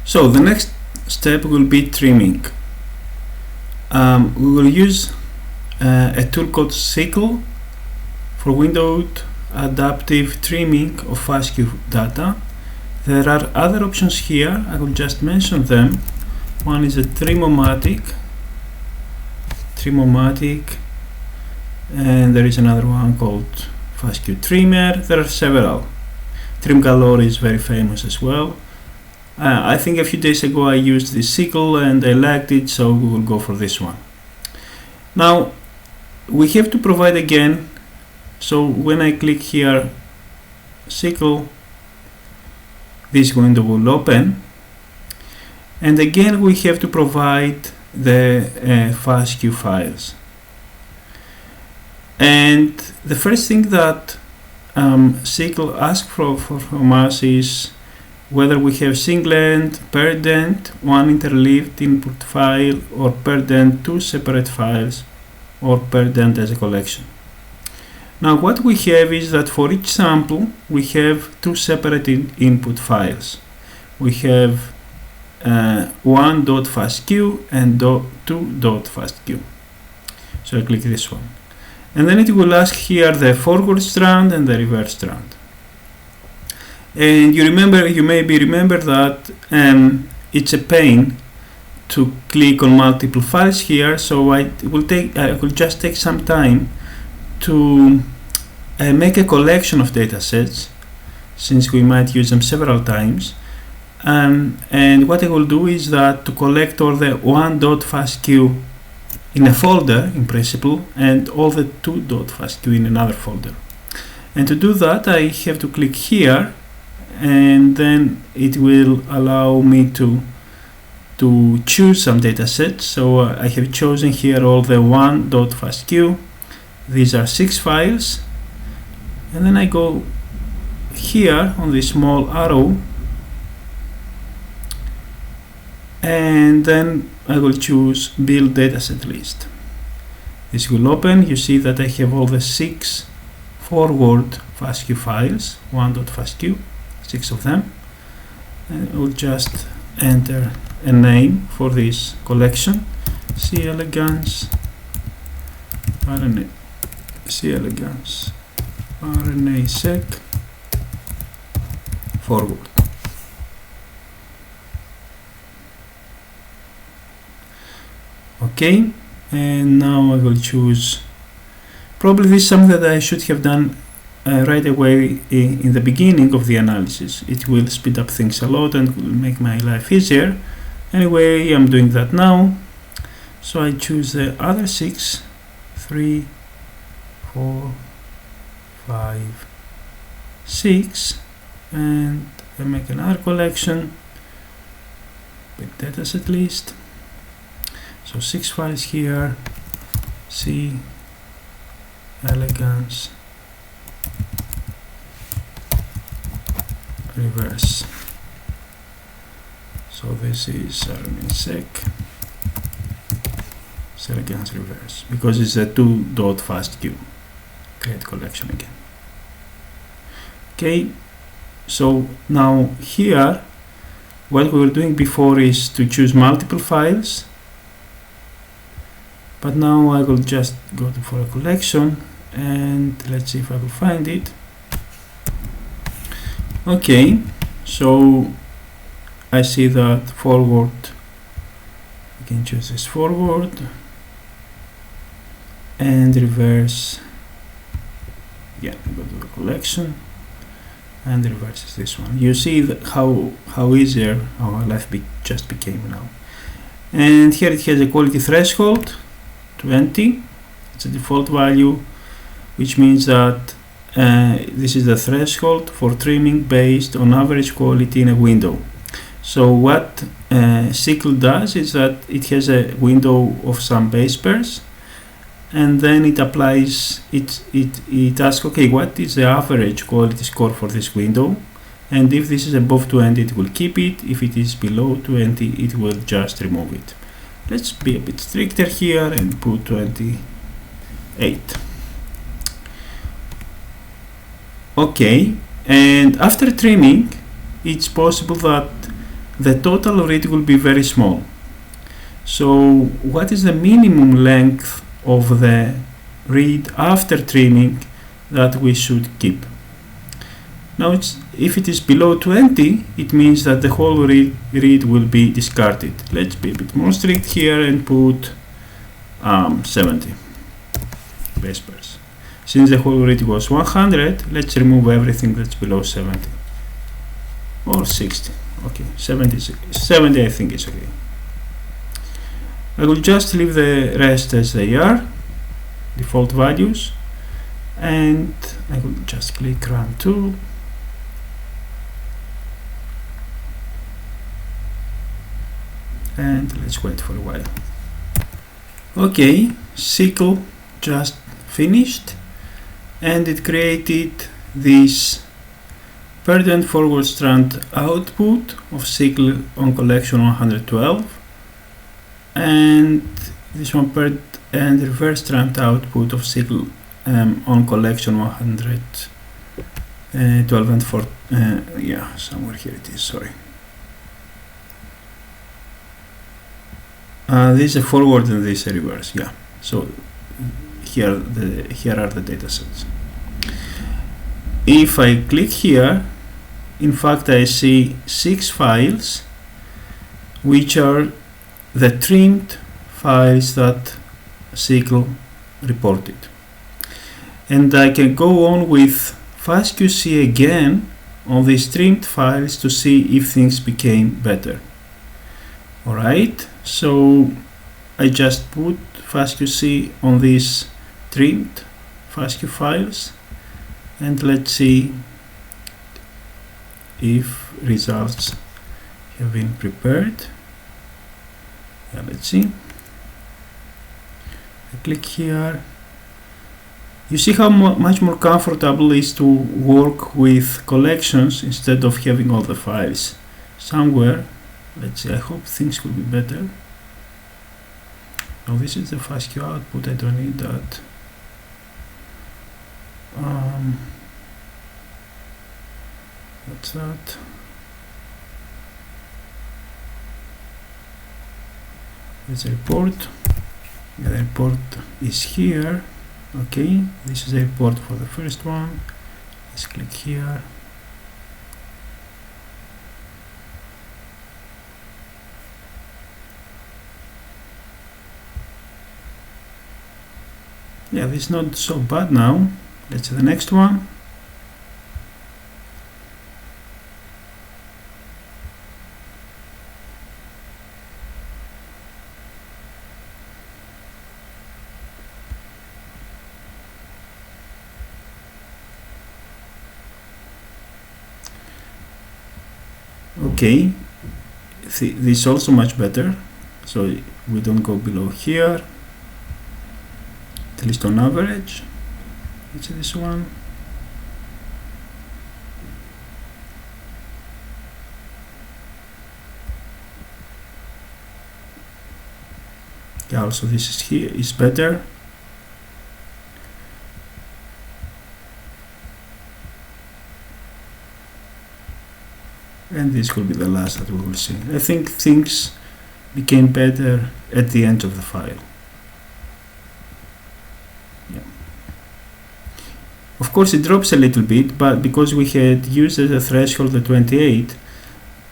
So the next step will be trimming. We will use a tool called C.elegans for windowed adaptive trimming of FASTQ data. There are other options here. I will just mention them. One is a Trim-O-Matic, and there is another one called FASTQ Trimmer. There are several. Trim-Galore is very famous as well. I think a few days ago I used this C.elegans and I liked it, so we will go for this one. Now we have to provide again, so when I click here C.elegans, this window will open, and again we have to provide the FASTQ files. And the first thing that C.elegans asks from us is whether we have single-end, per-dent, one interleaved input file, or per-dent two separate files, or per-dent as a collection. Now what we have is that for each sample we have two separate input files. We have one.fastq and two.fastq. So I click this one, and then it will ask here the forward strand and the reverse strand. And you maybe remember that it's a pain to click on multiple files here, so I will just take some time to make a collection of datasets, since we might use them several times. And what I will do is that to collect all the one.fastq in a folder in principle and all the two.fastq in another folder. And to do that I have to click here, and then it will allow me to choose some datasets. So I have chosen here all the one.fastq. These are 6 files, and then I go here on this small arrow, and then I will choose build dataset list. This will open. You see that I have all the 6 forward FASTQ files, one.fastq, 6 of them, and I will just enter a name for this collection, C.elegans RNASEQ forward. Okay, and now I will choose, probably this is something that I should have done right away in the beginning of the analysis. It will speed up things a lot and will make my life easier. Anyway, I'm doing that now. So I choose the other 6, 3, 4, 5, 6, and I make another collection with dataset list. So 6 files here, C.elegans reverse. So this is RNASEQ C.elegans reverse, because it's a two.fastq. Create collection again. Okay, so now here what we were doing before is to choose multiple files, but now I will just go for a collection, and let's see if I will find it. Okay, so I see that forward, I can choose this forward, and reverse. Yeah, I go to the collection, and the reverse is this one. You see how easier our life just became now. And here it has a quality threshold 20. It's a default value, which means that this is the threshold for trimming based on average quality in a window. So what C.elegans does is that it has a window of some base pairs, and then it applies it asks, okay, what is the average quality score for this window, and if this is above 20 it will keep it, if it is below 20 it will just remove it. Let's be a bit stricter here and put 28. Okay, and after trimming it's possible that the total read will be very small. So what is the minimum length of the read after trimming that we should keep? Now if it is below 20, it means that the whole read will be discarded. Let's be a bit more strict here and put 70 base pairs. Since the whole read was 100, let's remove everything that's below 70. Or 60. Okay, 70 I think is okay. I will just leave the rest as they are, default values, and I will just click Run 2. And let's wait for a while. Okay, SQL just finished, and it created this paired and forward strand output of SQL on collection 112, and this one paired and reverse strand output of SQL on collection 112 and 4. Yeah, somewhere here it is. Sorry. This is a forward and this is a reverse. Yeah. So here are the data sets. If I click here, in fact I see 6 files which are the trimmed files that SQL reported, and I can go on with FastQC again on these trimmed files to see if things became better. Alright, so I just put FastQC on these trimmed FastQ files, and let's see if results have been prepared. Yeah, let's see. I click here. You see how much more comfortable it is to work with collections instead of having all the files somewhere. Let's see, I hope things will be better. Now this is the FastQ output, I don't need that. What's that? There's a report. Yeah, the report is here. Okay, this is a report for the first one. Let's click here. Yeah, this is not so bad now. Let's see the next one. Okay, this is also much better, so we don't go below here, at least on average. Let's see this one. Yeah, also this is here is better. And this will be the last that we will see. I think things became better at the end of the file. Yeah. Of course it drops a little bit, but because we had used as a threshold the 28,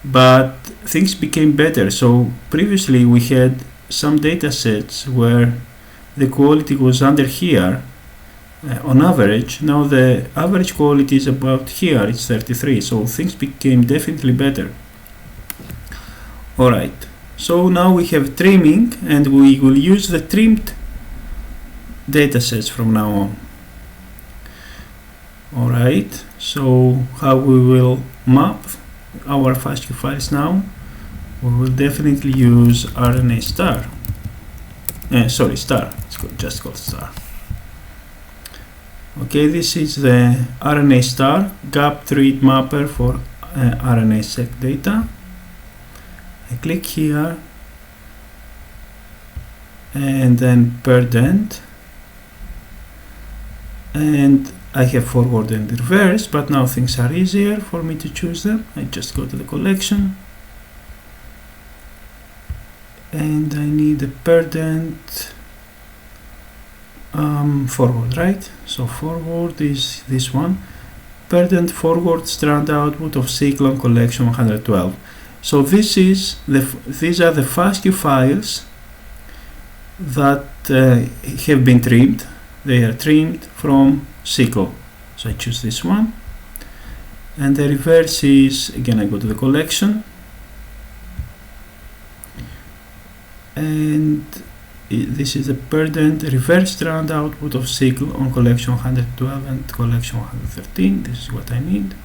but things became better. So previously we had some data sets where the quality was under here on average. Now the average quality is about here, it's 33, so things became definitely better. Alright, so now we have trimming, and we will use the trimmed datasets from now on. Alright, so how we will map our FastQ files now? We will definitely use RNA star. Star, it's just called star. Okay, this is the RNA star gapped read mapper for RNASEQ data. I click here and then paired end, and I have forward and reverse, but now things are easier for me to choose them. I just go to the collection and I need a perdent forward, right? So forward is this one, perdent forward strand output of cycle on collection 112. So these are the FASTQ files that have been trimmed. They are trimmed from cycle. So I choose this one, and the reverse is, again, I go to the collection, and this is the perdent reverse strand output of cycle on collection 112 and collection 113. This is what I need.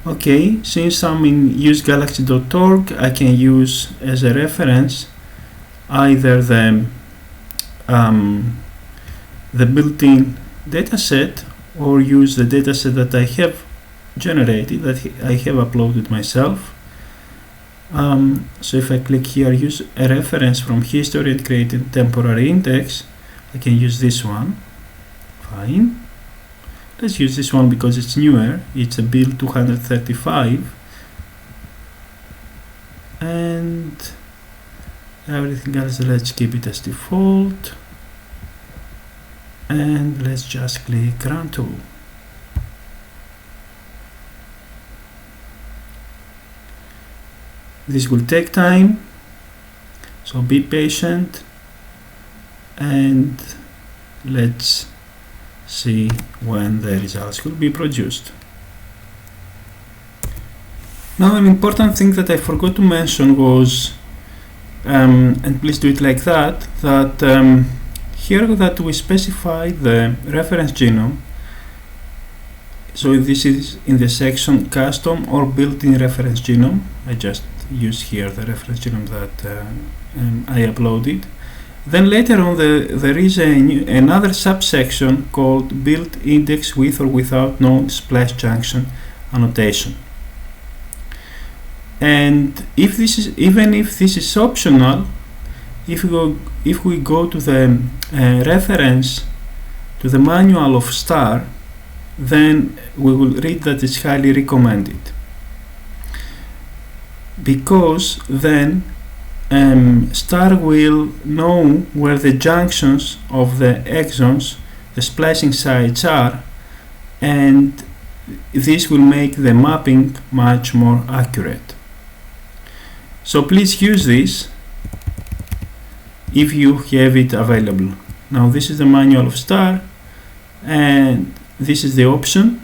Okay, since I'm in usegalaxy.org, I can use as a reference either the built-in dataset, or use the dataset that I have generated, that I have uploaded myself. So if I click here, use a reference from history and create a temporary index, I can use this one. Fine. Let's use this one because it's newer. It's a BIOL315, and everything else, let's keep it as default, and let's just click Run To. This will take time, so be patient, and let's see when the results will be produced. Now, an important thing that I forgot to mention was, and please do it like that, here that we specify the reference genome. So this is in the section custom or built-in reference genome. I just use here the reference genome that I uploaded. Then later on there is another subsection called build index with or without no splice junction annotation. And if this is, even if this is optional, if we go to the reference to the manual of STAR, then we will read that it's highly recommended, because then STAR will know where the junctions of the exons, the splicing sites, are, and this will make the mapping much more accurate. So please use this if you have it available. Now this is the manual of STAR, and this is the option,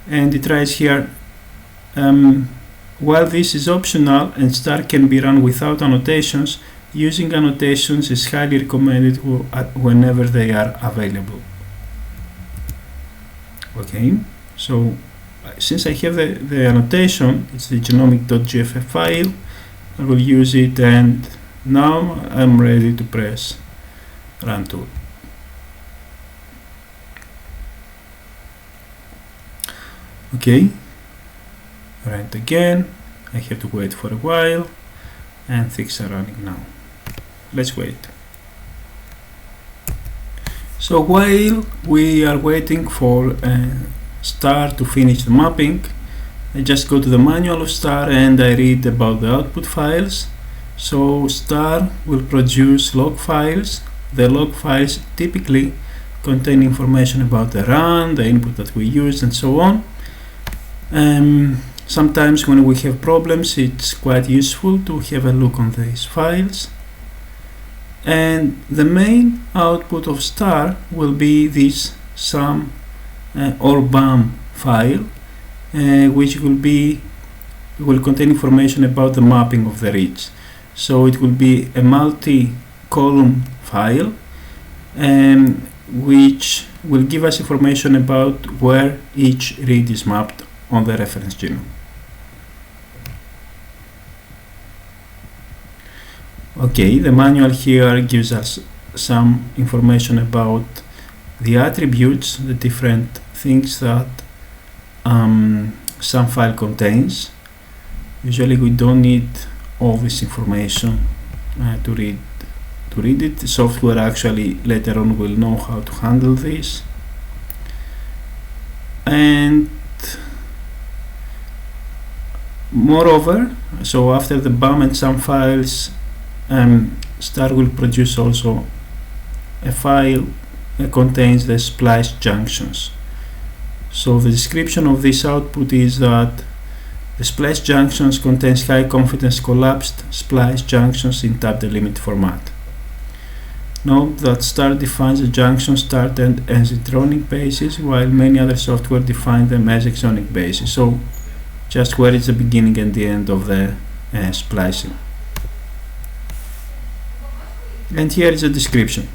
and it writes here, while this is optional and STAR can be run without annotations, using annotations is highly recommended whenever they are available. Okay, so since I have the annotation, it's the genomic.gff file, I will use it, and now I'm ready to press Run To. Okay, run it again. I have to wait for a while, and things are running now. Let's wait. So while we are waiting for STAR to finish the mapping, I just go to the manual of STAR and I read about the output files. So STAR will produce log files. The log files typically contain information about the run, the input that we used, and so on. Sometimes when we have problems, it's quite useful to have a look on these files. And the main output of STAR will be this sum or BAM file, which will contain information about the mapping of the reads. So it will be a multi-column file, which will give us information about where each read is mapped on the reference genome. Okay, the manual here gives us some information about the attributes, the different things that some file contains. Usually we don't need all this information to read it. The software actually later on will know how to handle this. And Moreover, so after the BAM and SAM files, Star will produce also a file that contains the splice junctions. So the description of this output is that the splice junctions contains high confidence collapsed splice junctions in tab delimit format. Note that Star defines the junction start and asynchronic basis, while many other software define them as exonic basis. So just where is the beginning and the end of the splicing. And here is the description.